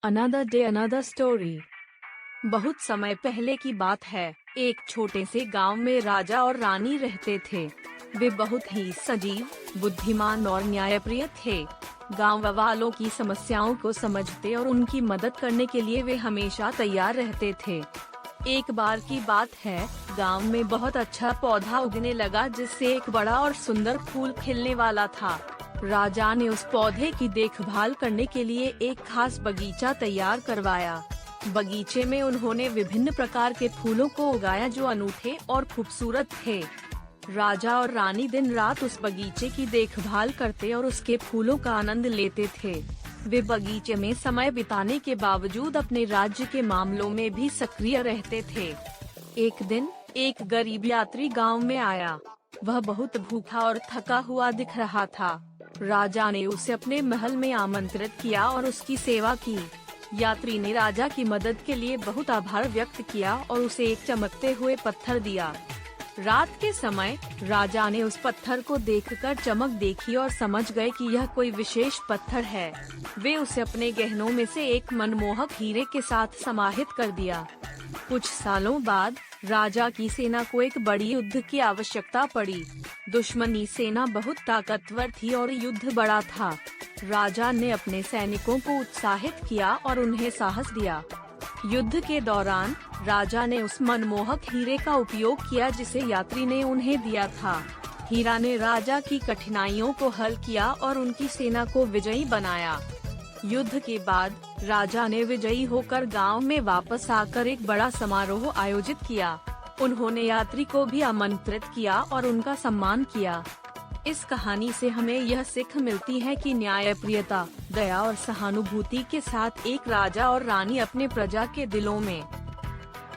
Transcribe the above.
Another day another story. बहुत समय पहले की बात है। एक छोटे से गांव में राजा और रानी रहते थे। वे बहुत ही सजीव, बुद्धिमान और न्यायप्रिय थे। गांव वालों की समस्याओं को समझते और उनकी मदद करने के लिए वे हमेशा तैयार रहते थे। एक बार की बात है, गांव में बहुत अच्छा पौधा उगने लगा जिससे एक बड़ा और सुंदर फूल खिलने वाला था। राजा ने उस पौधे की देखभाल करने के लिए एक खास बगीचा तैयार करवाया। बगीचे में उन्होंने विभिन्न प्रकार के फूलों को उगाया जो अनूठे और खूबसूरत थे। राजा और रानी दिन रात उस बगीचे की देखभाल करते और उसके फूलों का आनंद लेते थे। वे बगीचे में समय बिताने के बावजूद अपने राज्य के मामलों में भी सक्रिय रहते थे। एक दिन एक गरीब यात्री गांव में आया। वह बहुत भूखा और थका हुआ दिख रहा था। राजा ने उसे अपने महल में आमंत्रित किया और उसकी सेवा की। यात्री ने राजा की मदद के लिए बहुत आभार व्यक्त किया और उसे एक चमकते हुए पत्थर दिया। रात के समय राजा ने उस पत्थर को देखकर चमक देखी और समझ गए कि यह कोई विशेष पत्थर है। वे उसे अपने गहनों में से एक मनमोहक हीरे के साथ समाहित कर दिया। कुछ सालों बाद राजा की सेना को एक बड़ी युद्ध की आवश्यकता पड़ी। दुश्मनी सेना बहुत ताकतवर थी और युद्ध बड़ा था। राजा ने अपने सैनिकों को उत्साहित किया और उन्हें साहस दिया। युद्ध के दौरान राजा ने उस मनमोहक हीरे का उपयोग किया जिसे यात्री ने उन्हें दिया था। हीरा ने राजा की कठिनाइयों को हल किया और उनकी सेना को विजयी बनाया। युद्ध के बाद राजा ने विजयी होकर गांव में वापस आकर एक बड़ा समारोह आयोजित किया। उन्होंने यात्री को भी आमंत्रित किया और उनका सम्मान किया। इस कहानी से हमें यह सीख मिलती है कि न्यायप्रियता, दया और सहानुभूति के साथ एक राजा और रानी अपने प्रजा के दिलों में